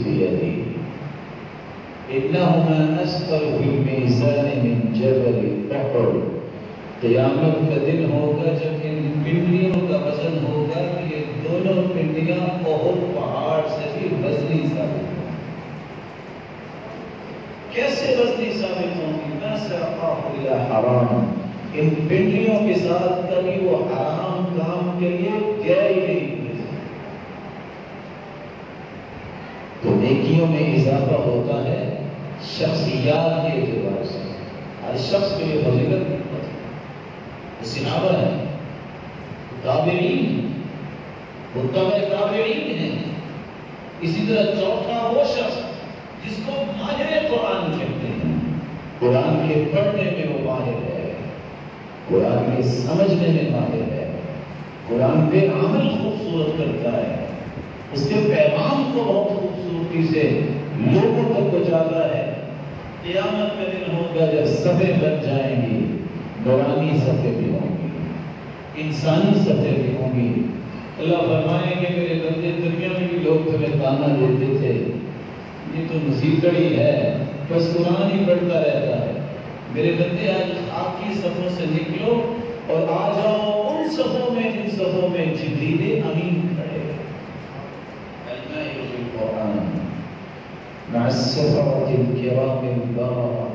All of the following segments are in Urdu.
بيدي إنهما أثقل في الميزان من جبل أحد. قیامت کا دن ہوگا جب ان پنڈلیوں کا وزن ہوگا کہ یہ دونوں پنڈلیاں احد پہاڑ سے بھی وزنی ثابت ہوں گی. کیسے وزنی ثابت ہوں گی؟ مَا سَاقَاهُ إِلَىٰ حَرَامٍ. ان پنڈلیوں کے ساتھ کبھی وہ حرام کام کے لیے گیا ہی نہیں. تو نیکیوں میں اضافہ ہوتا ہے شخصیات کے اعتبار سے. ہر شخص کے لیے فضیلت صحابہ ہے، تابعین، متبع تابعین ہیں. اسی طرح چوتھا وہ شخص جس کو ماہر قرآن کہتے ہیں. قرآن کے پڑھنے میں وہ ماہر ہے، قرآن کے سمجھنے میں ماہر ہے، قرآن پہ عمل خوبصورت کرتا ہے، اس کے پیغام کو بہت خوبصورتی سے لوگوں تک پہنچاتا ہے. قیامت کا دن ہوگا جب صفیں بن جائیں گی، نورانی صفیں بھی ہوں گی، انسانی صفیں بھی ہوں گی. اللہ فرمائیں گے میرے بندے دنیا میں بھی لوگ تمہیں تانا دیتے تھے، یہ تو مسیطڑی ہے، بس قرآن ہی پڑھتا رہتا ہے. میرے بندے آج آپ کی صفوں سے نکلو اور آ جاؤ ان صفوں میں جن صفوں میں جبریل امین کھڑے ہیں. القرآن مع السفرة الكرام البررة.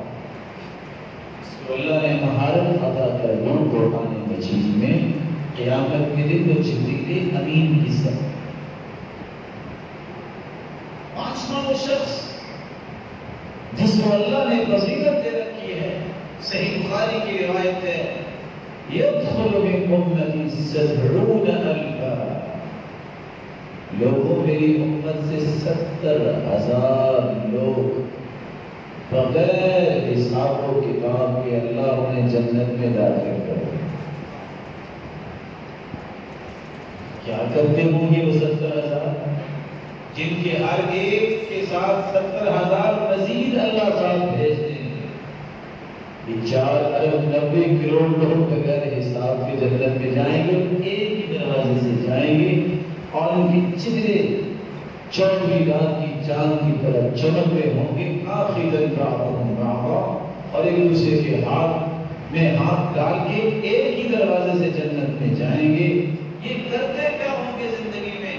اللہ نے مہارت عطا کر دو قرآن مجید میں. قیامت کے دن وہ جبریل امین کی صف. پانچواں وہ شخص جس کو اللہ نے فضیلت دے رکھی ہے، صحیح بخاری کی روایت ہے، يدخل من امتی 70,000. لوگوں میری امت سے 70,000 لوگ بغیر حساب و کتاب کے اللہ انہیں جنت میں داخل کرے. کیا کرتے ہوں گے وہ 70,000 جن کے ہر ایک کے ساتھ 70,000 مزید اللہ تعالیٰ بھیج دیں گے؟ یہ 4 ارب 90 کروڑ لوگ بغیر حساب کے جنت میں جائیں گے، ایک ہی دروازے سے جائیں گے اور ان کی چہرے 24 رات کی چاند کی طرح چمک رہے ہوں گے. آخری دن کا اور ایک دوسرے کے ہاتھ میں ہاتھ ڈال کے ایک ہی دروازے سے جنت میں جائیں گے. یہ کرتے کیا ہوں گے زندگی میں؟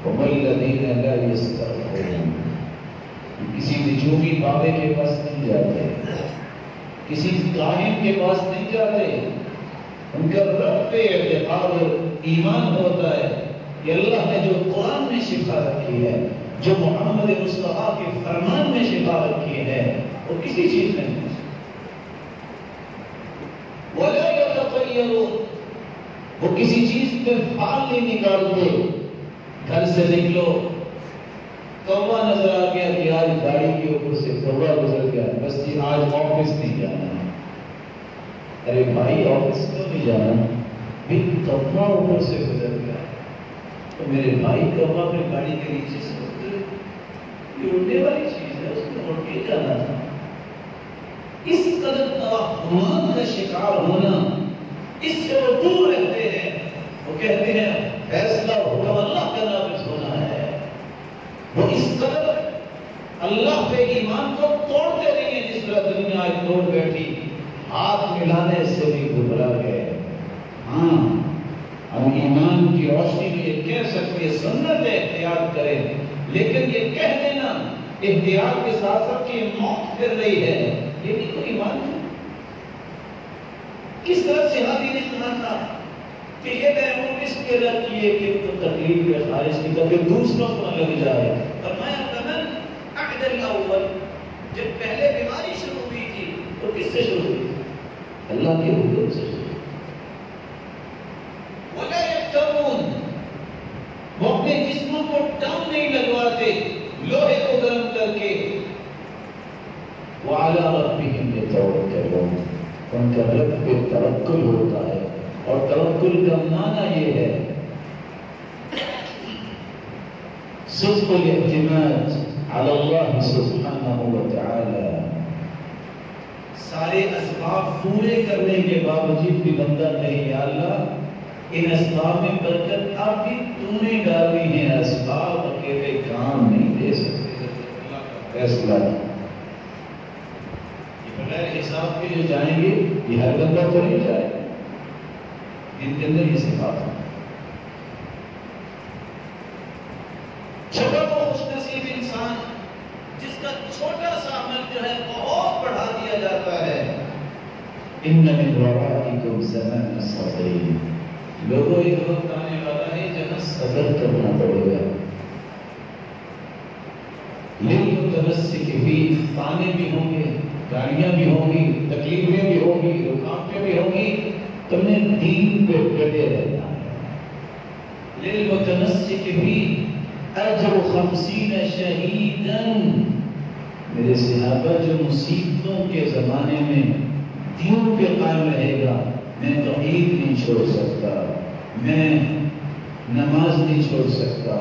هُمُ الَّذِينَ لَا يَسْتَغْفِرُونَ. کسی نجومی بابے کے پاس نہیں جاتے، کسی کاہن کے پاس نہیں جاتے. ان کا رب پہ اعتقاد اور ایمان ہوتا ہے کہ اللہ نے جو قرآن میں شفا رکھی ہے، جو محمد مصطفیٰ کے فرمان میں شفا رکھی ہے، وہ کسی چیز میں نہیں. وَلَا يَتَطَيَّرُونَ. وہ کسی چیز پہ فال نہیں نکالتے. گھر سے نکلو، کوا نظر آ گیا کہ آج گاڑی کے اوپر سے کوا گزر گیا، بس جی آج آفس نہیں جانا. ارے بھائی آفس کیوں نہیں جانا؟ بھی کوا اوپر سے گزر گیا تو میرے بھائی کوا پہ گاڑی کے نیچے سے یہ اڑنے والی چیز ہے، اس کو اڑ کے جانا تھا. اس قدر توہمات کا شکار ہونا، اس سے وہ دور رہتے ہیں. وہ کہتے ہیں فیصلہ حکم اللہ کا نافذ ہونا ہے. وہ اس قدر اللہ پہ ایمان کو توڑتے نہیں ہیں جس طرح دنیا آج توڑ بیٹھی. ہاتھ ملانے سے بھی گھبرا گئے. ہاں ہم ایمان کی روشنی میں یہ کہہ سکتے ہیں سنت احتیاط کریں، لیکن یہ کہہ دینا احتیاط کے ساتھ ساتھ کہ موت پھر رہی ہے، یہ بھی کوئی ایمان نہیں. کس طرح سے ہادی نے کہا تھا کہ یہ محبوب اس کے رد کیے کہ تو تکلیف کے خارج کی کبھی دوسروں کو نہ لگ جائے. فرمایا فمن اعد الاول. جب پہلے بیماری شروع ہوئی تھی تو کس سے شروع ہوئی؟ اللہ کے حکم سے. ولا یفترون. وہ اپنے جسموں کو ڈاؤن نہیں لگواتے لوہے کو گرم کر کے. وعلی ربہم یتوکلون. ان کا رب پہ توکل ہوتا ہے، اور توکل کا معنی یہ ہے صدق الاعتماد علی اللہ سبحانہ وتعالی. سارے اسباب پورے کرنے کے باوجود بھی بندہ کہے یا اللہ ان اسباب میں برکت آپ بھی تو نے ڈالی ہیں، اسباب اکیلے مسئلہ نہیں. یہ بغیر حساب کے جو جائیں گے یہ ہر بندہ تو نہیں جائے گا. ان کے اندر یہ صفات ہے. چھوٹا تو خوش نصیب انسان جس کا چھوٹا سا عمل جو ہے بہت بڑھا دیا جاتا ہے. ان من ورائکم زمان صبر. لوگوں ایک وقت آنے والا ہے جہاں صبر کرنا پڑے گا. للمتمسک فی، تانے بھی ہوں گے، گالیاں بھی ہوں گی، تکلیفیں بھی ہوں گی، رکاوٹیں بھی ہوں گی. تم نے دین پہ ڈٹے رہنا ہے. للمتمسک فی اجر 50 شہیدا. میرے صحابہ جو مصیبتوں کے زمانے میں دین پہ قائم رہے گا، میں توحید نہیں چھوڑ سکتا، میں نماز نہیں چھوڑ سکتا،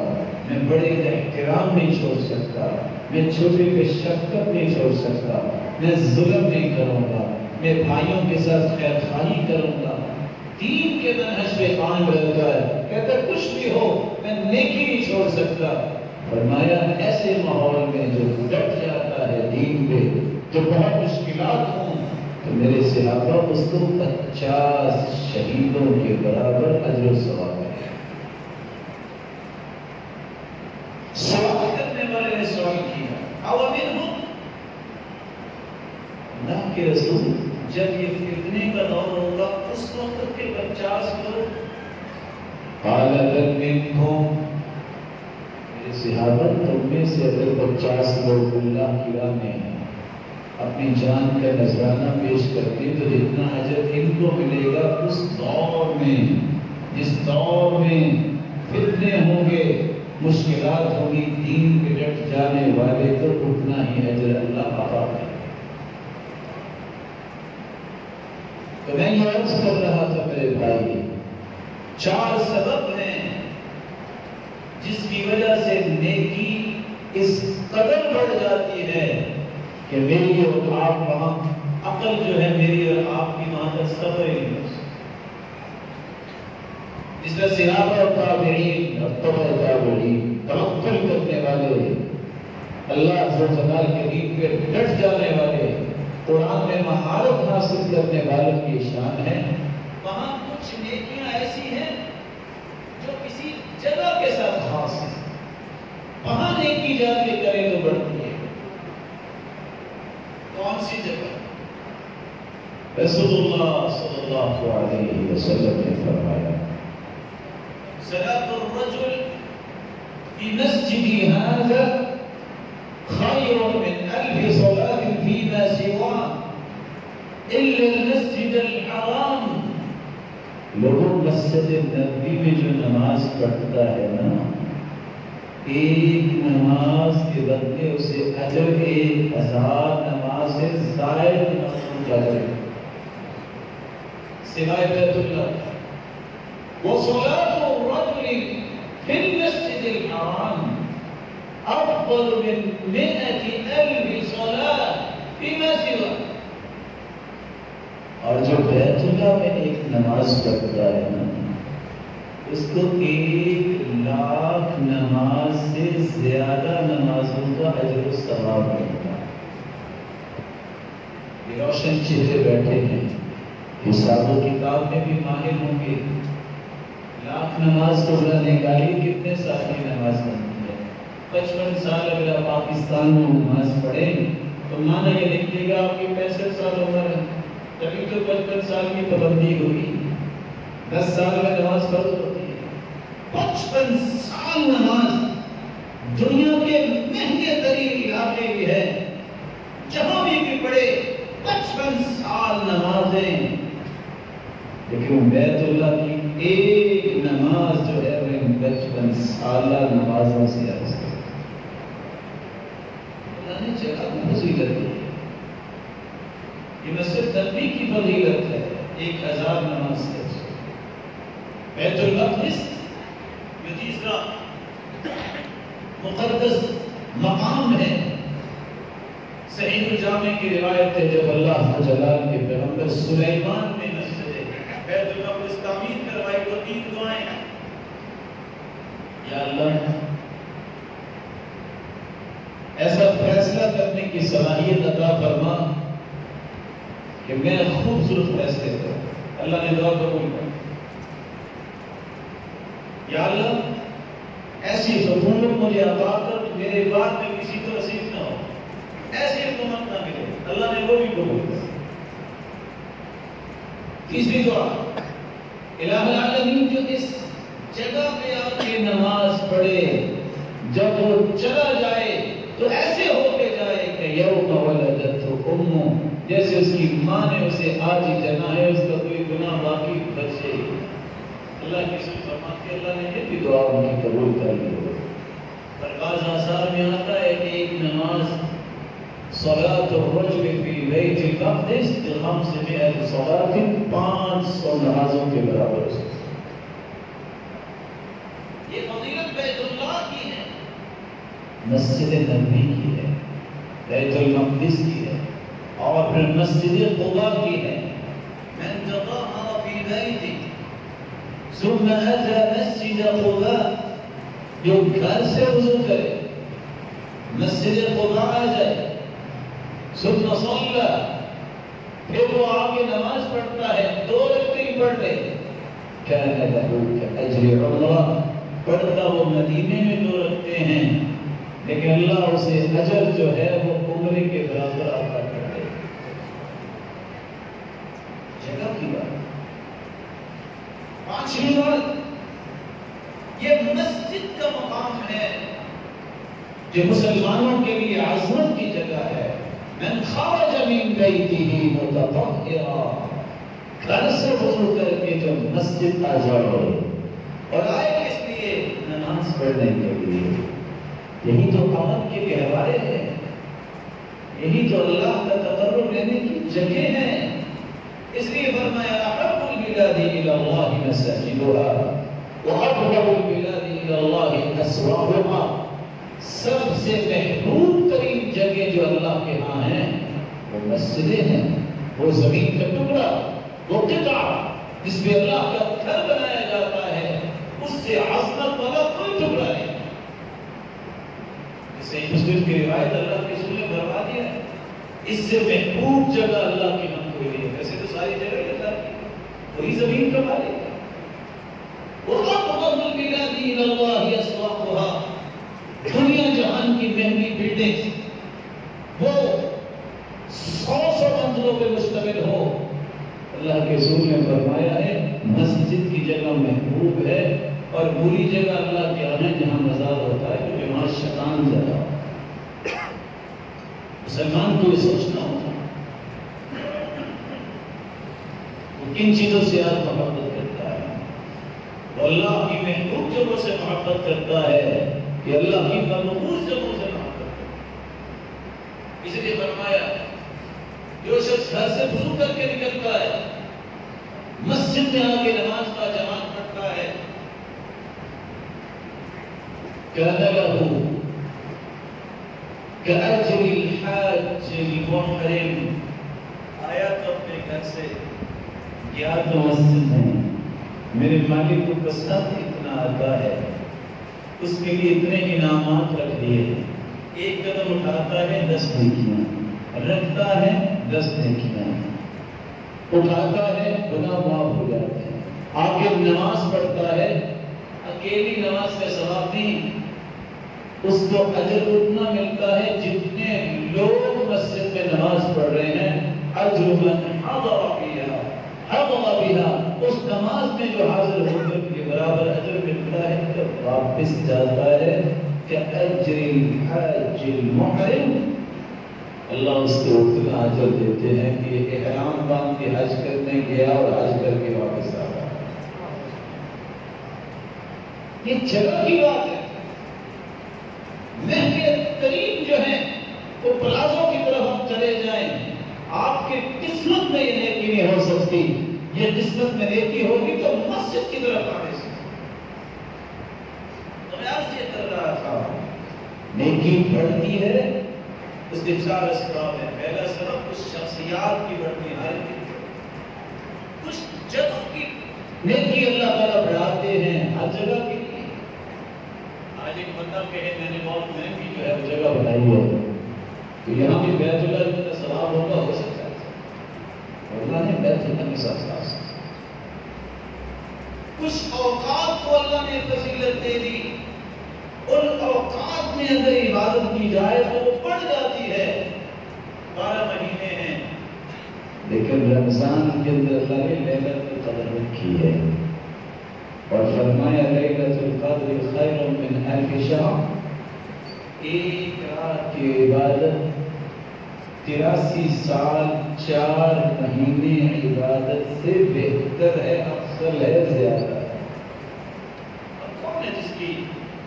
میں بڑے کا احترام نہیں چھوڑ سکتا، میں چھوٹے پہ شفقت نہیں چھوڑ سکتا، میں ظلم نہیں کروں گا، میں بھائیوں کے ساتھ خیر خواہی کروں گا. دین کے منہج پہ قائم رہتا ہے. کہتا ہے کچھ بھی ہو میں نیکی نہیں چھوڑ سکتا. فرمایا ایسے ماحول میں جو ڈٹ جاتا ہے دین پہ، جو بہت مشکلات ہوں، تو میرے صحابہ اس کو 50 شہیدوں کے برابر اجر و ثواب ہے. سوال کرنے والے نے سوال کیا اوامرہم، اللہ کے رسول جب یہ فتنے کا دور ہوگا اس وقت کے 50 لوگ، قال بل منکم، میرے صحابہ تم میں سے اگر 50 لوگ اللہ کی راہ میں اپنی جان کا نذرانہ پیش کرتے تو جتنا اجر ان کو ملے گا اس دور میں، جس دور میں فتنے ہوں گے، مشکلات ہوں گی، دین پہ ڈٹ جانے والے تو اتنا ہی اجر اللہ عطا کرے. تو میں یہ عرض کر رہا تھا میرے بھائی، 4 سبب ہیں جس کی وجہ سے نیکی اس قدر بڑھ جاتی ہے کہ میری اور آپ وہاں عقل جو ہے میری اور آپ کی وہاں تک صبر ہی نہیں ہو سکتی. اس میں صحابہ اور تابعین اور تبع تابعین توکل کرنے والے، اللہ عز و جل کے دین پہ ڈٹ جانے والے، قرآن میں مہارت حاصل کرنے والوں کی شان ہے. وہاں کچھ نیکیاں ایسی ہیں جو کسی جگہ کے ساتھ خاص ہیں، وہاں نیکی جا کے کرے تو بڑھتی ہے. کون سی جگہ؟ رسول اللہ صلی اللہ علیہ وسلم نے فرمایا صلاۃ الرجل فی مسجدی ھذا خیر من 1000 صلاۃ فیما سواه الا المسجد الحرام. لوگوں مسجد نبوی میں جو نماز پڑھتا ہے نا، ایک نماز کے بدلے اسے اجر 1000 نماز سے زائد مقصود جاتے ہیں سوائے بیت اللہ. وصلاة الرجل في المسجد الحرام افضل من 100,000 صلاة فيما سواه. اور جو بیت اللہ میں ایک نماز پڑھتا ہے نا، اس کو 1,00,000 نماز سے زیادہ نمازوں کا اجر و ثواب ملتا ہے. یہ روشن چہرے بیٹھے ہیں، حساب و کتاب میں بھی ماہر ہوں گے. 1,00,000 نماز کو ذرا نکالی کتنے سال کی نماز بنتی ہے. 55 سال اگر پاکستان میں نماز پڑھیں تو مانا یہ لکھ دے گا آپ کی 65 سال عمر ہے، تبھی تو 55 سال کی پابندی ہوگی. 10 سال میں نماز فرض ہوتی ہے. 55 سال نماز دنیا کے مہنگے ترین علاقے بھی ہے، جہاں بھی پڑھے 55 سال نمازیں. لیکن بیت اللہ کی ایک نماز جو ہے وہ 55 سالہ نمازوں سے افضل ہے. اللہ نے جگہ کی فضیلت دی ہے. یہ مسجد نبوی کی فضیلت ہے 1000 نماز سے. بیت المقدس جو تیسرا مقدس مقام ہے، صحیح الجامع کی روایت ہے جب اللہ جلال کے پیغمبر سلیمان نے مسجد بیت المقدس تعمیر کروائی تو 3 دعائیں، یا اللہ ایسا فیصلہ کرنے کی صلاحیت عطا فرما کہ میں خوبصورت فیصلے کروں. اللہ نے دعا قبول کر. یا اللہ ایسی حکومت مجھے عطا کر کہ میرے بعد میں کسی کو نصیب نہ ہو, ایسی حکومت نہ ملے. اللہ نے وہ بھی قبول کر. تیسری دعا, الہ العالمین جو اس جگہ پہ آ کے نماز پڑھے جب وہ چلا جائے تو ایسے ہو کے جائے کہ یوم ولدتہ امہ, جیسے اس کی ماں نے اسے آج ہی جنا ہے, اس کا کوئی گناہ باقی بچے. اللہ کی سن فرماتے اللہ نے یہ بھی دعا ان کی قبول کر لی. اور بعض آثار میں آتا ہے کہ ایک نماز صلاۃ الرجل فی بیت المقدس ب500 صلاۃ, 500 نمازوں کے برابر ہے. یہ فضیلت بیت اللہ کی ہے, مسجد نبوی کی ہے, بیت المقدس کی ہے, اور پھر مسجد قباء کی ہے. من تطہر فی بیتہ ثم اتى مسجد قباء, جو گھر سے وضو کرے مسجد قباء آ جائے, ثم صلی, پھر وہ آگے نماز پڑھتا ہے, 2 رکعتیں پڑھ لے, كان له كأجر عمرہ, پڑھتا وہ مدینے میں 2 رکھتے ہیں لیکن اللہ اسے اجر جو ہے وہ عمرے کے برابر عطا کر دے. جگہ کی بات. 5ویں بات, یہ مسجد کا مقام ہے جو مسلمانوں کے لیے عظمت کی جگہ ہے. من خرج من بیتہ متطہرا, گھر سے وضو کر کے جو مسجد آ جاؤ, اور آئے کس لیے؟ نماز پڑھنے کے لیے. یہی تو امن کے گہوارے ہیں, یہی تو اللہ کا تقرب لینے کی جگہ ہے. اس لیے فرمایا احب البلاد الی اللہ مساجدها واحب البلاد الی اللہ اسواقها, سب سے محبوب ترین جگہ جو اللہ کے ہاں ہیں وہ مسجدیں ہیں. وہ زمین کا ٹکڑا, وہ قطعہ جس پہ اللہ کا گھر بنایا جاتا ہے, اس سے عظمت والا کوئی ٹکڑا نہیں. صحیح مسلم کی روایت اللہ کے رسول نے فرما دیا ہے اس سے محبوب جگہ اللہ کی ہم کوئی نہیں. ویسے تو ساری جگہ اللہ کی, وہی زمین کا مالک ہے. وَأَبْغَضُ الْبِلَادِ إِلَى اللَّهِ أَسْوَاقُهَا, دنیا جہان کی مہنگی بلڈنگ وہ 100 منزلوں پہ مشتمل ہو, اللہ کے رسول نے فرمایا ہے مسجد کی جگہ محبوب ہے, اور بری جگہ اللہ کے آنے جہاں مزار ہوتا ہے کیونکہ وہاں شیطان زیادہ. مسلمان کو یہ سوچنا ہوتا وہ کن چیزوں سے آپ محبت کرتا ہے. وہ اللہ کی محبوب جگہوں سے محبت کرتا ہے کہ اللہ کی مقبول جگہوں سے محبت کرتا ہے. اس لیے فرمایا جو شخص گھر سے وضو کر کے نکلتا ہے, مسجد میں آ کے نماز کا جماعت پڑھتا ہے, كان له كأجر الحاج المحرم. آیا تو اپنے گھر سے یا تو مسجد ہے, میرے مالک کو کثرت اتنا آتا ہے, اس کے لیے اتنے انعامات رکھ دیے. ایک قدم اٹھاتا ہے 10 نیکیاں, رکھتا ہے 10 نیکیاں, اٹھاتا ہے گناہ معاف ہو جاتے ہیں. آگے نماز پڑھتا ہے, اکیلی نماز کا ثواب نہیں, اس کو اجر اتنا ملتا ہے جتنے لوگ مسجد میں نماز پڑھ رہے ہیں. اجر من حضر بها, اس نماز میں جو حاضر ہو کر کے برابر اجر ملتا ہے. جب واپس جاتا ہے کہ اجر الحاج المحرم, اللہ اس کو اتنا اجر دیتے ہیں کہ احرام باندھ کے حج کرنے گیا اور حج کر کے واپس آ گیا. یہ جگہ کی بات ہے. مہنگے ترین جو ہیں وہ پلازوں کی طرف ہم چلے جائیں, آپ کے قسمت میں یہ نیکی نہیں ہو سکتی. یہ قسمت میں نیکی ہوگی تو مسجد کی طرف آنے سے. تو میں آج یہ کر رہا تھا, نیکی بڑھتی ہے, اس کے 4 اسباب ہیں. پہلا سبب کچھ شخصیات کی بڑھتی ہے, کچھ جگہ کی نیکی اللہ تعالیٰ بڑھاتے ہیں ہر جگہ کی. آج ایک بندہ کہے میں نے بہت مہنگی جو ہے وہ جگہ بنائی ہے, تو یہاں بھی بیت اللہ جتنا ثواب ہوگا ہو سکتا ہے، اللہ نے بیت اللہ کے ساتھ ساتھ کچھ اوقات کو اللہ نے فضیلت دے دی، ان اوقات میں اگر عبادت کی جائے تو وہ بڑھ جاتی ہے۔ 12 مہینے ہیں، لیکن رمضان کے اندر اللہ نے لیلۃ القدر رکھی ہے اور فرمایا لیلۃ القدر خیر من الف شہر، ایک رات کی عبادت 83 سال 4 مہینے عبادت سے بہتر ہے، افضل ہے، زیادہ ہے۔ اب کون ہے جس کی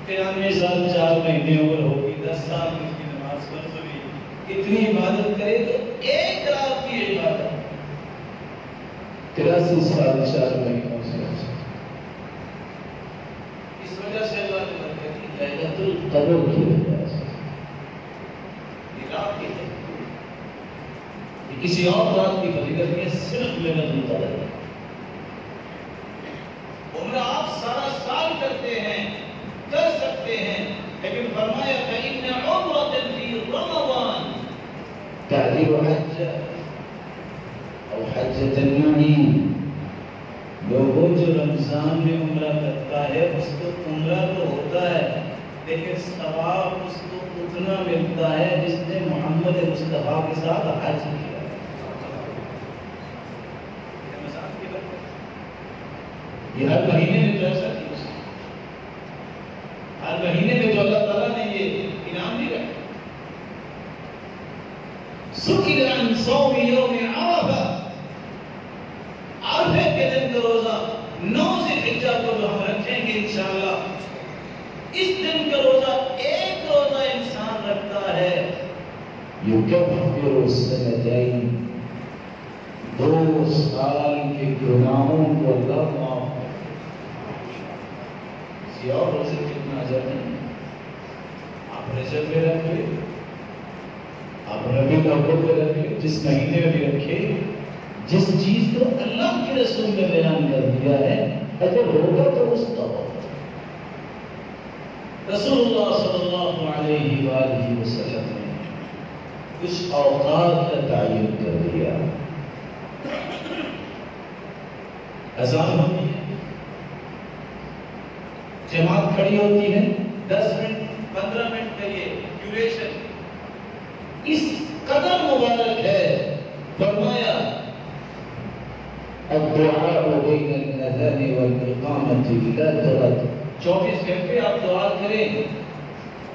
93 سال 4 مہینے عمر ہوگی، 10 سال اس کی نماز فرض ہوئی، اتنی عبادت کرے تو ایک رات کی عبادت 83 سال 4 مہینوں سے اس وجہ سے اللہ نے برکت دی لیلۃ القدر کی وجہ سے۔ یہ رات کی ہے، یہ کسی اور رات کی فضیلت نہیں، صرف لیلۃ القدر ہے۔ عمرہ آپ سارا سال کرتے ہیں، کر سکتے ہیں، لیکن فرمایا فإن عمرة في رمضان تعدل حجة اور حجۃ المعین۔ لوگوں جو رمضان میں عمرہ کرتا ہے اس کو عمرہ تو ہوتا ہے لیکن ثواب اس کو اتنا ملتا ہے جس نے محمد مصطفیٰ کے ساتھ حج کیا۔ یہ ہر مہینے میں جو ایسا نہیں، ہر مہینے میں جو اللہ تعالیٰ نے یہ انعام نہیں رکھا۔ سئل عن صوم یوم عرفہ، عرفے کے دن کا روزہ 9 ذی الحجہ کو جو ہم رکھیں گے انشاءاللہ، اس دن کا روزہ ایک روزہ انسان رکھتا ہے یکفر السنتین، 2 سال کے گناہوں کو اللہ معاف کرتا ہے۔ کسی اور روزے کتنا اجر نہیں ہے، آپ رجب میں رکھ لیں، آپ ربیع الاول میں رکھ لیں، جس مہینے میں بھی رکھے، جس چیز کو اللہ کے رسول نے بیان کر دیا ہے اجر ہوگا تو اس کا ہوگا۔ رسول اللہ صلی اللہ علیہ وآلہ وسلم نے کچھ اوقات کا تعین کر دیا۔ اذان ہوتی ہے، جماعت کھڑی ہوتی ہے، 10 منٹ 15 منٹ کا یہ ڈیوریشن اس قدر مبارک ہے، فرمایا الدعاء بین الاذان والاقامۃ لا ترد، 24 گھنٹے آپ دعا کریں،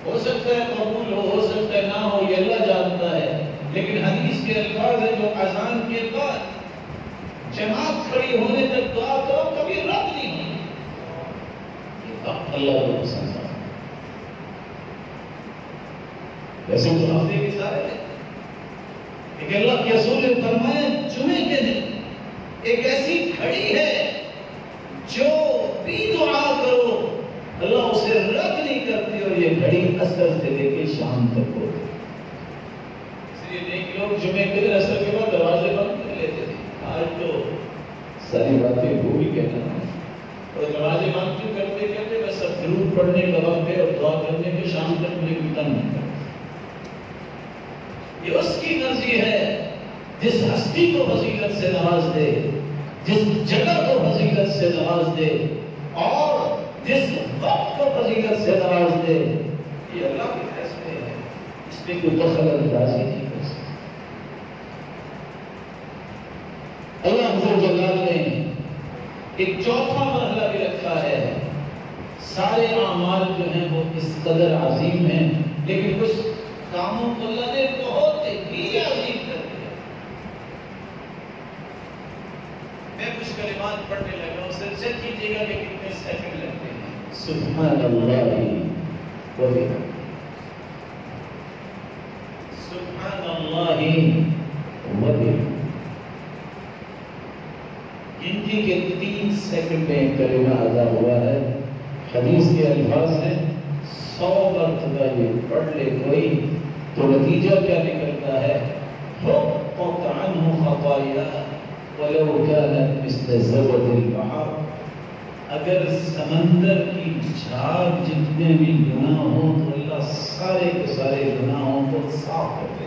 ہو سکتا ہے قبول ہو سکتا ہے نہ ہو، یہ اللہ جانتا ہے، لیکن حدیث کے الفاظ ہے جو اذان کے بعد جماعت کھڑی ہونے تک دعا کرو کبھی رد نہیں ہوئی، اللہ کو پسند ہے۔ ویسے تو ہفتے کے سارے ہیں، لیکن اللہ کے رسول نے فرمایا جمعے کے دن ایک ایسی گھڑی ہے جو بھی دعا کرو اللہ اسے رد نہیں کرتی، اور یہ گھڑی عصر سے لے کے شام تک ہوتی ہے۔ اس لیے نیک لوگ جمعے کے دن عصر کے بعد دروازے بند کر لیتے تھے، آج تو ساری باتیں بھول گئے نا، اور دروازے بند کیوں کرتے کہتے بس اب درود پڑھنے کا وقت ہے اور دعا کرنے کے شام تک مجھے ملتا نہیں کرتا۔ یہ اس کی مرضی ہے جس ہستی کو فضیلت سے نواز دے، جس جگہ کو فضیلت سے نواز دے، اور جس وقت کو فضیلت سے نواز دے، یہ اللہ کے فیصلے ہیں، اس میں کوئی دخل اندازی نہیں کر سکتا۔ اللہ عز و جلال نے ایک چوتھا مرحلہ بھی رکھا ہے، سارے اعمال جو ہیں وہ اس قدر عظیم ہیں، لیکن کچھ کاموں کو اللہ نے بہت ہی عظیم کر دیا۔ میں کچھ کلمات پڑھنے لگا ہوں، اسے چیک کیجیے گا کہ کتنے سیکنڈ لگتے ہیں۔ سبحان اللہ و بحمدہ، سبحان اللہ و بحمدہ، گنتی کے 3 سیکنڈ میں کلمہ ادا ہوا ہے۔ حدیث کے الفاظ ہیں 100 مرتبہ یہ پڑھ لے کوئی تو نتیجہ کیا نکلتا ہے؟ حقت عنہ خطایا ولو كانت مثل زبد البحر، اگر سمندر کی جھاگ جتنے بھی گناہ ہوں تو اللہ سارے کے سارے گناہوں کو صاف کر دے.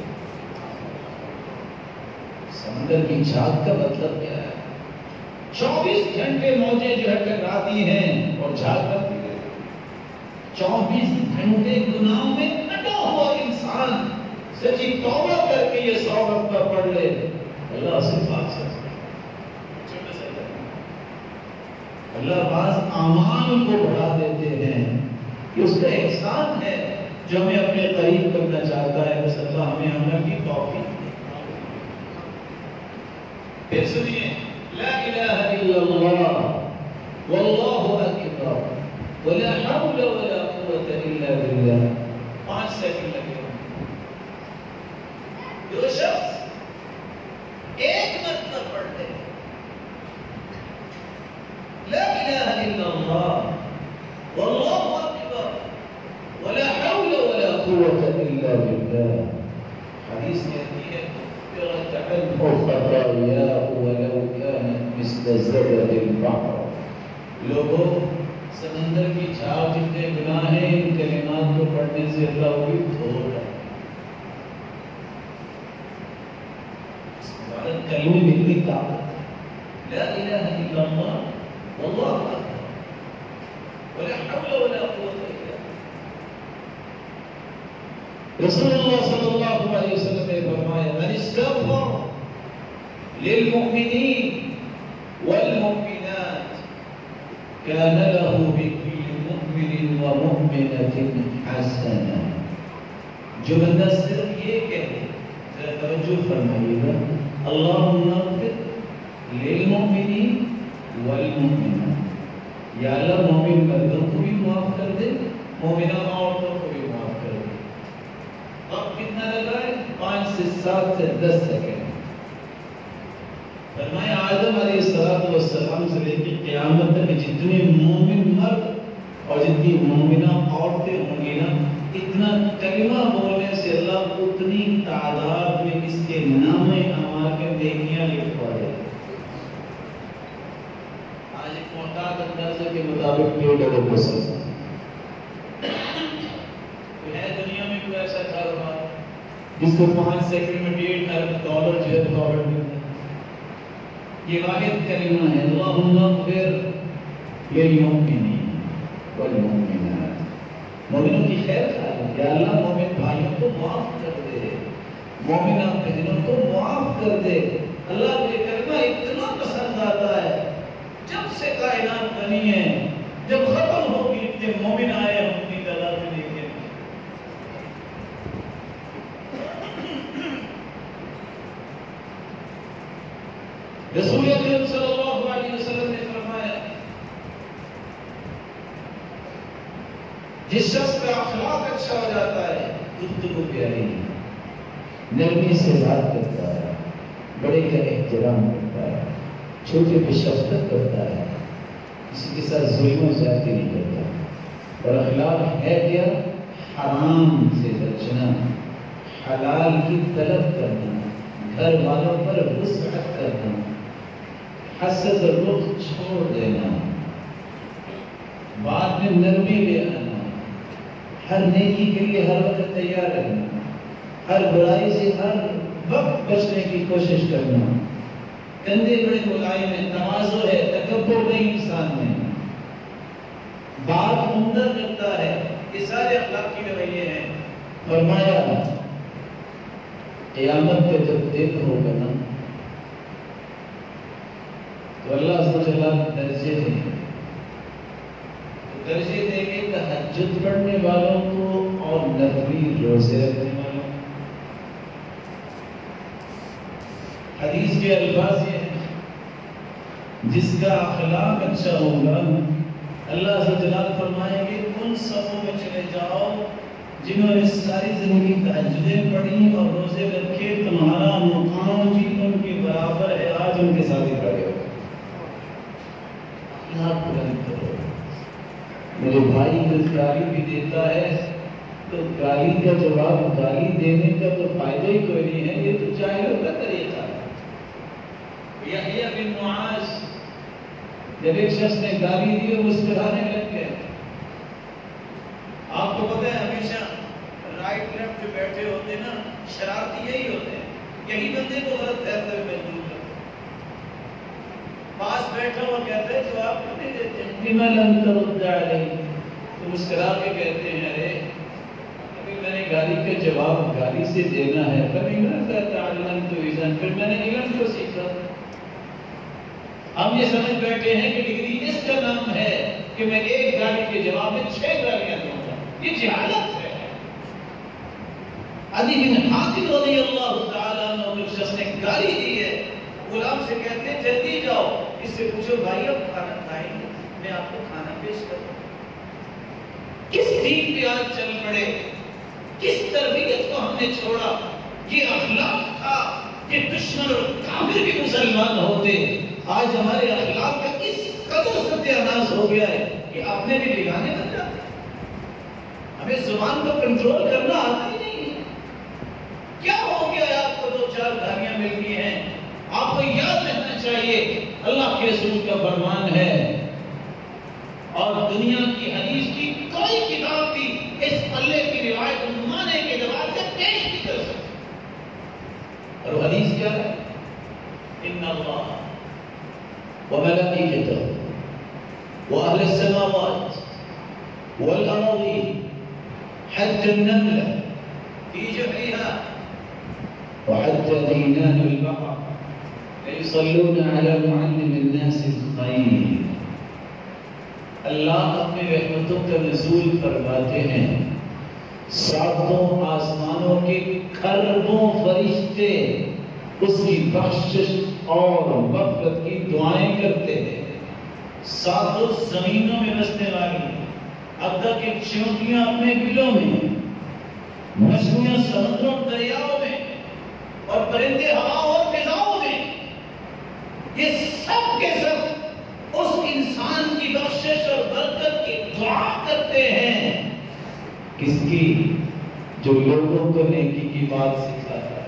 سمندر کی جھاگ کا مطلب کیا ہے؟ 24 گھنٹے موجیں جو ہے ٹکراتی ہیں اور جھاگ کرتی ہے. 24 گھنٹے گناہوں میں کٹا ہوا انسان سچی توبہ کر کے یہ 100 رکعہ پڑھ لے، اللہ سے بات سکتا ہے. اللہ بعض اعمال کو بڑھا دیتے ہیں کہ اس کا احسان ہے جو ہمیں اپنے قریب کرنا چاہتا ہے. بس اللہ ہمیں عمل کی توفیق دے. پھر سنیے، لا الہ الا اللہ واللہ اکبر ولا حول ولا قوت الا باللہ. 5 سیکنڈ لگے. جو شخص ایک مرتبہ پڑھ لے لا الہ الا اللہ واللہ اکبر ولا حول ولا قوت الا باللہ، حدیث کہتی ہے غفرت عنہ خطاياه ولو كانت مثل زبد البحر. لوگوں، سمندر کی جھاگ جتنے گناہ ہیں ان کلمات کو پڑھنے سے اللہ کی دھو رہا ہے. کلمے میں اتنی طاقت، لا الہ الا اللہ واللہ اکبر ولا حول ولا قوت الا باللہ. رسول اللہ صلی اللہ علیہ وسلم نے فرمایا من استغفر للمؤمنین والمؤمنات كان له بكل مؤمن ومؤمنة حسنة. جو بندہ صرف یہ کہے، ذرا توجہ فرمائیے گا، اللہم اغفر للمؤمنین والمؤمنات، یا اللہ مومن مردوں کو بھی معاف کر دے، مومنہ عورتوں کو بھی معاف کر دے. اب کتنا لگا ہے؟ 5 سے 7 سے 10 سیکنڈ. فرمایا آدم علیہ السلام سے لے کے قیامت تک جتنے مومن مرد اور جتنی مومنہ عورتیں ہوں گی نا، اتنا کلمہ بولنے سے اللہ اتنی تعداد میں اس کے نام اعمال کے نیکیاں لکھوا دے. آج ایک معتاد اندازے کے مطابق 1.5 ارب مسلمان ہے دنیا میں. کوئی ایسا کاروبار جس کو 5 سیکنڈ میں $1.5 ارب جو ہے پروفٹ ملتا ہے؟ یہ واحد کلمہ ہے، اللہم اغفر للمؤمنین والمؤمنات. مومنوں کی خیر خواہ، یا اللہ مومن بھائیوں کو معاف کر دے، مومنہ بہنوں کو معاف کر دے. اللہ کو یہ کلمہ اتنا پسند آتا ہے. جب سے کائنات بنی ہے، جب ختم ہوگی اتنے مومن آئے ہم اپنی تعداد میں دیکھیں. رسول اکرم صلی اللہ علیہ وسلم نے فرمایا جس شخص کا اخلاق اچھا ہو جاتا ہے، گفتگو پیاری ہے، نرمی سے بات کرتا ہے، بڑے کا احترام کرتا ہے، چھوٹے پہ شفقت کرتا ہے، کسی کے ساتھ ظلم و زیادتی نہیں کرتا. اور اخلاق ہے کیا؟ حرام سے بچنا، حلال کی طلب کرنا، گھر والوں پر وسعت کرنا، حسد اور بغض چھوڑ دینا، بعد میں نرمی لے آنا، ہر نیکی کے لیے ہر وقت تیار رہنا، ہر برائی سے ہر وقت بچنے کی کوشش کرنا، کندھے بڑے ملائم ہے، تواضع ہے، تکبر نہیں انسان میں، بات عمدہ کرتا ہے. یہ سارے اخلاقی رویے ہیں. فرمایا قیامت پہ جب دن ہوگا نا تو اللہ عز و جل درجے دیں گے. درجے دیں گے تہجد پڑھنے والوں کو اور نفلی روزے رکھنے والوں کو. حدیث کے الفاظ یہ ہیں، جس کا اخلاق اچھا ہوگا اللہ عز و جل فرمائیں گے ان صفوں میں چلے جاؤ جنہوں نے ساری زندگی تہجدیں پڑھی اور روزے رکھے، تمہارا مقام بھی ان کے برابر ہے، آج ان کے ساتھ ہی کھڑے ہو. اخلاق بلند کرو. میرے بھائی کو گالی بھی دیتا ہے تو گالی کا جواب گالی دینے کا تو فائدہ ہی کوئی نہیں ہے، یہ تو جاہلوں کا طریقہ ہے. یحییٰ بن معاذ جب ایک شخص نے گالی دی اور مسکرانے لگ گئے. آپ کو پتہ ہے ہمیشہ رائٹ لیفٹ جو بیٹھے ہوتے ہیں نا شرارتی یہی ہوتے ہیں، یہی بندے کو غلط فیصلے میں مجبور کرتے ہیں۔ پاس بیٹھا ہوا کہتا ہے جواب کیوں نہیں دیتے؟ بما لم ترد علیہ، تو مسکرا کے کہتے ہیں ارے ابھی میں نے گالی کا جواب گالی سے دینا ہے، فبما تعلمت اذا، پھر میں نے علم کو سیکھا۔ ہم یہ سمجھ بیٹھے ہیں کہ ڈگری اس کا نام ہے کہ میں ایک گالی کے جواب میں 6 گالیاں دوں گا، یہ جہالت ہے۔ عدی بن حاتم رضی اللہ تعالیٰ عنہ کو شخص نے گالی دی ہے، غلام سے کہتے ہیں جلدی جاؤ، اس سے پوچھو بھائی اب کھانا کھائیں گے، میں آپ کو کھانا پیش کروں۔ کس دین پہ آج چل پڑے، کس تربیت کو ہم نے چھوڑا؟ یہ اخلاق تھا کہ دشمن اور کافر بھی مسلمان ہوتے، آج ہمارے اخلاق کا اس قدر ستیاناز ہو گیا ہے کہ آپ نے بھی بگانے بن جاتے، ہمیں زبان کو کنٹرول کرنا آتا ہی نہیں ہے۔ کیا ہو گیا ہے آپ کو 2-4 گالیاں مل گئی ہیں؟ آپ کو یاد رکھنا چاہیے اللہ کے رسول کا فرمان ہے، اور دنیا کی حدیث کی کوئی کتاب بھی اس پلے کی روایت مانے کے جواب سے پیش نہیں کر سکتی۔ اور حدیث کیا ہے؟ ان اللہ وملائکتہ واہل السماوات والارضین حتى النملة في جحرها وحتى دينان البقر ليصلون على معلم الناس الخير۔ اللہ اپنے رحمتوں کا نزول فرماتے ہیں، 7 آسمانوں کے کھربوں فرشتے اس کی بخشش اور مغفرت کی دعائیں کرتے ہیں۔ 7 زمینوں میں بسنے والی، اب تک کہ چیونٹیاں اپنے بلوں میں، مچھلیاں سمندروں دریاؤں میں، اور پرندے ہواؤں اور فضاؤں میں، یہ سب کے سب اس انسان کی بخشش اور برکت کی دعا کرتے ہیں۔ کس کی؟ جو لوگوں کو نیکی کی بات سکھاتا ہے،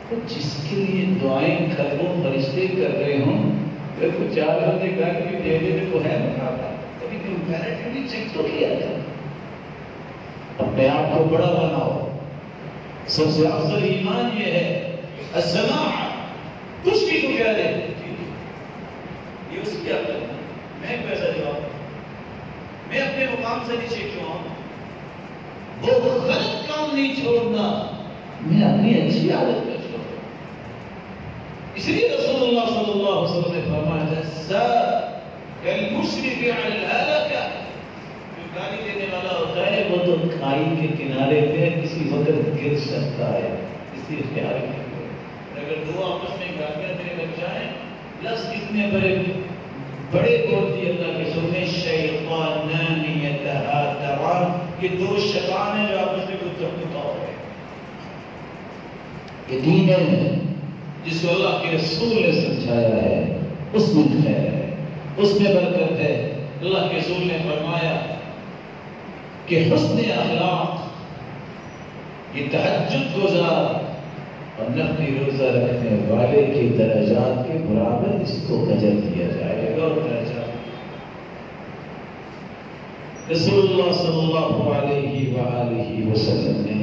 تو جس کے لیے دعائیں کھربوں فرشتے کر رہے ہوں، اگر کوئی 4 بندے گھر بھی دے دے تو ہے بتاتا، کبھی کمپیریٹیولی چیک تو کیا جائے۔ اپنے آپ کو بڑا بناؤ۔ سب سے افضل ایمان یہ ہے السماع، کچھ بھی کو کہہ دے یہ اس کی عقل ہے، میں کیسا جواب دوں؟ میں اپنے مقام سے نیچے کیوں آؤں؟ وہ غلط کام نہیں چھوڑنا، میں اپنی اچھی عادت کا چھوڑوں۔ اس لیے رسول اللہ صلی اللہ علیہ وسلم نے فرمایا کالمشرف علی الہلکہ، جو گالی دینے والا ہوتا ہے وہ تو کھائی کے کنارے پہ کسی وقت گر سکتا ہے، اس لیے خیال رکھیں۔ اگر 2 آپس میں گالیاں دینے لگ جائیں، لفظ کتنے بڑے بول دی اللہ کے سامنے، شیطانان یتہاتران، یہ 2 شیطان ہیں جو آپس میں گفتگو ہو رہے ہیں۔ یہ دین ہے جس کو اللہ کے رسول نے سمجھایا ہے، اس میں خیر ہے، اس میں برکت ہے۔ اللہ کے رسول نے فرمایا کہ حسن اخلاق یہ تہجد گزار اور نفلی روزہ رکھنے والے کے درجات کے برابر اس کو اجر دیا جائے گا۔ اور درجات رسول اللہ صلی اللہ علیہ وآلہ وسلم نے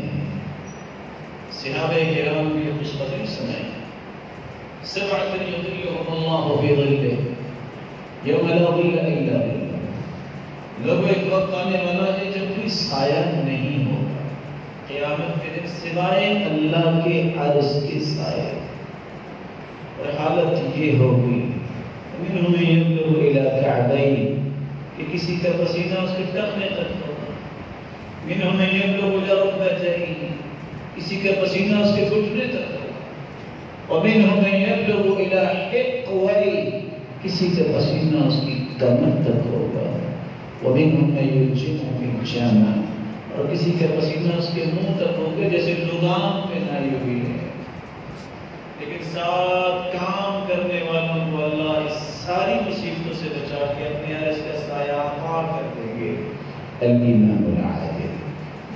صحابہ کرام کی خوشخبری سنائی، 7 یظلهم اللہ فی ظلہ یوم لا ظل الا ظلہ۔ لوگوں ایک وقت آنے والا ہے جب کوئی سایہ نہیں ہوگا قیامت کے دن سوائے اللہ کے عرش کے سائے، اور حالت یہ ہوگی منہم یبلغ الی کعبین، کہ کسی کا پسینہ اس کے ٹخنے تک ہوگا، منہم یبلغ الی رکبتین، کسی کا پسینہ اس کے گھٹنے تک ہوگا، ومنہم یبلغ الی حقوی، کسی کا پسینہ اس کی کمر تک ہوگا، ومنہم یلجمہ فی الجامع، اور کسی کا پسینہ اس کے منہ تک ہوگا جیسے لگام پہنائی ہوئی ہے۔ لیکن ساتھ کام کرنے والوں کو اللہ اس ساری مصیبتوں سے بچا کے اپنے عرش کا سایہ عطا کر دیں گے۔ الامام العادل،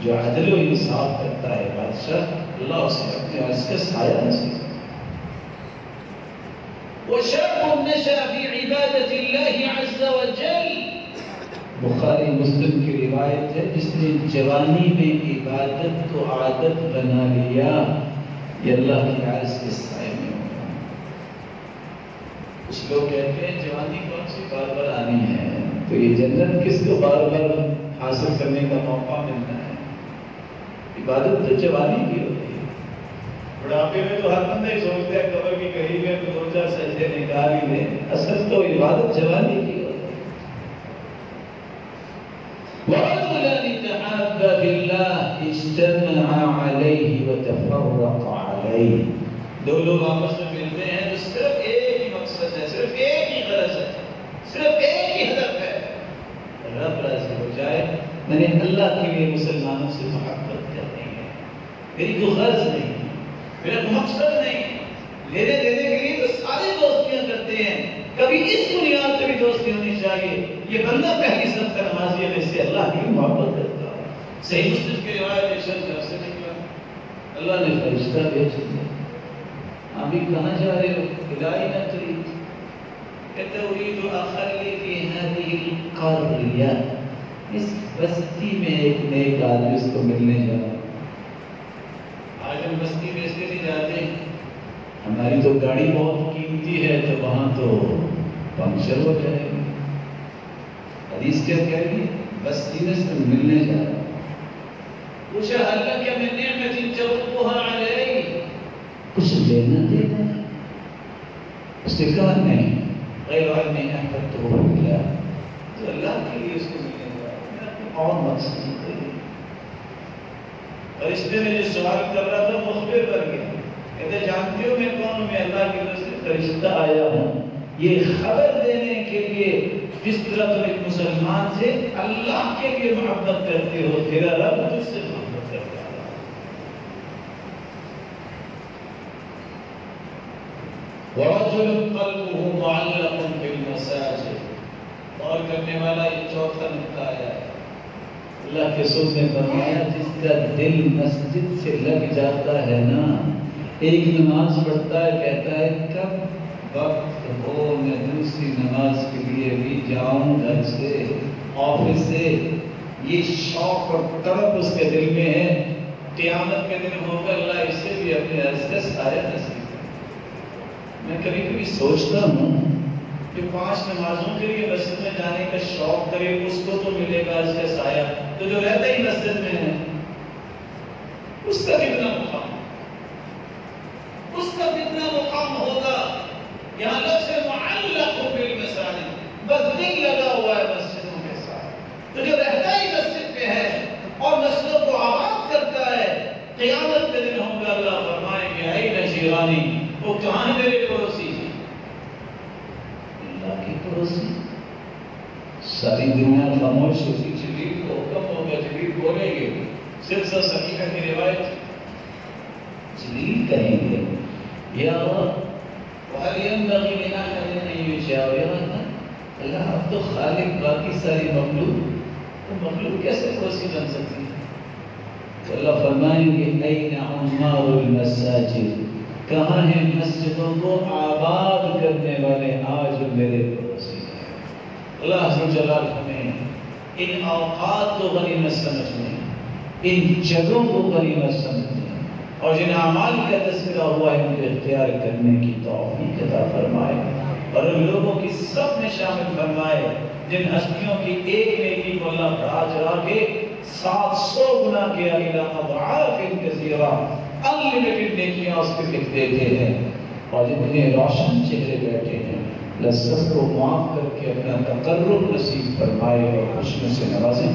جو عدل و انصاف کرتا ہے بادشاہ، اللہ اسے اپنے عرش کا سایہ نصیب کرے۔ وشاب نشأ في عبادة الله عز وجل، بخاری مسلم کی روایت ہے، جس نے جوانی میں عبادت کو عادت بنا لیا یہ اللہ کے عرش کے سائے میں ہوگا۔ کچھ لوگ کہتے ہیں جوانی کون سی بار بار آنی ہے، تو یہ جنت کس کو بار بار حاصل کرنے کا موقع ملنا ہے؟ عبادت تو جوانی کی ہوتی ہے۔ بڑھاپے میں تو ہر بندہ ہی سوچتا ہے قبر کے قریب ہے تو 2-4 سجدے نکال ہی لیں، اصل تو عبادت جوانی کی ہوتی ہے۔ وَرَجُلَانِ تَحَابَّا فِي اللَّهِ اجْتَمَعَا عَلَيْهِ وَتَفَرَّقَا عَلَيْهِ، دو لوگ آپس میں ملتے ہیں تو صرف ایک ہی مقصد ہے، صرف ایک ہی غرض ہے، صرف ایک ہی ہدف ہے، رب راضی ہو جائے۔ میں نے اللہ کے لیے مسلمانوں سے محبت کرنی ہے، میری کوئی غرض نہیں، میرا کوئی مقصد نہیں۔ لینے دینے کے لیے تو سارے دوستیاں کرتے ہیں، کبھی اس بنیاد پہ بھی دوستی ہونی چاہیے یہ بندہ پہلی سب کا نمازی ہے، اس سے اللہ کی محبت کرتا ہے۔ صحیح مسلم کی روایت ایک شخص گھر سے نکلا، اللہ نے فرشتہ بھیج دیا، ابھی کہاں جا رہے ہو؟ الہی نہ ترید، کہتے اريد اخلی فی هذه القرية، اس بستی میں ایک نیک آدمی اس کو ملنے جا رہا ہے۔ آج ہم بستی میں اس لیے نہیں جاتے، ہماری تو گاڑی بہت قیمتی ہے تو وہاں تو پنکچر ہو جائے گی۔ حدیث کیا کہہ رہی ہے؟ بستی میں سے ملنے جا رہا ہے، پوچھا اللہ کیا میں نعمت تربها علیہ، کچھ لینا دینا ہے؟ اس نے کہا نہیں، غیر انی احببته بالله، تو اللہ کے لیے اس کو ملنے جا رہا ہے، میرا کوئی اور مقصد نہیں۔ اور اس میں جو سوال کر رہا تھا مخبر بن گیا، کہتے جانتے ہو میں کون ہوں؟ میں اللہ کی طرف سے فرشتہ آیا ہوں یہ خبر دینے کے لیے، جس طرح تم ایک مسلمان سے اللہ کے لیے محبت کرتے ہو، تیرا رب تجھ سے محبت کرتا ہے۔ وَرَجُلٌ قَلْبُهُ مُعَلَّقٌ بِالْمَسَاجِدِ، اور کرنے والا یہ چوتھا نقطہ آیا ہے، اللہ کے رسول نے فرمایا جس کا دل مسجد سے لگ جاتا ہے نا، ایک نماز پڑھتا ہے کہتا ہے کب وقت ہو میں دوسری نماز کے لیے بھی جاؤں گھر سے آفس سے، یہ شوق اور طلب اس کے دل میں ہے۔ قیامت کے دن ہوگا اللہ اس سے بھی اپنے عرض کا سایہ نصیب کرے۔ میں کبھی کبھی سوچتا ہوں کہ 5 نمازوں کے لیے مسجد میں جانے کا شوق کرے اس کو تو ملے گا اس کا سایہ، تو جو رہتا ہی مسجد میں ہے اس کا کتنا مقام، اس کا کتنا مقام ہوگا۔ یہاں لفظ معلق بالمساجد، بس دل لگا ہوا ہے مسجدوں کے ساتھ، تو جو رہتا ہی مسجد میں ہے اور مسجدوں کو آباد کرتا ہے، قیامت کے دن ہوگا اللہ فرمائیں گے اے جیرانی، وہ کہاں ہے میرے پڑوسی؟ اللہ کے پڑوسی۔ ساری دنیا خاموش ہوگی، جبریل کو حکم ہوگا، جبریل بولیں گے، صرف صحیحہ کی روایت، جبریل کہیں گے یا وَهَلْ يَنبَغِي لِأَحَدٍ أَن يُجَاوِرَنَا، اللہ اب تو خالق باقی ساری مخلوق، تو مخلوق کیسے پڑوسی بن سکتی ہے؟ تو اللہ فرمائیں گے أَيْنَ عُمَّارُ الْمَسَاجِدِ، کہاں ہیں مسجدوں کو آباد کرنے والے آج میرے پڑوسی ہیں۔ اللہ عز و جل ہمیں ان اوقات کو غنیمت سمجھنے، ان جگہوں کو غنیمت سمجھنے اور جن اعمال کا تذکرہ ہوا ہے ان کو اختیار کرنے کی توفیق عطا فرمائے، اور ان لوگوں کی سب میں شامل فرمائے جن ہستیوں کی ایک نیکی کو اللہ بڑھا چڑھا کے 700 گنا کیا الى اضعاف کثیرہ، انلمیٹڈ نیکیاں اس کے لکھ دیتے ہیں، اور جتنے روشن چہرے بیٹھے ہیں اللہ سب کو معاف کر کے اپنا تقرب نصیب فرمائے اور خوشیوں سے نوازے۔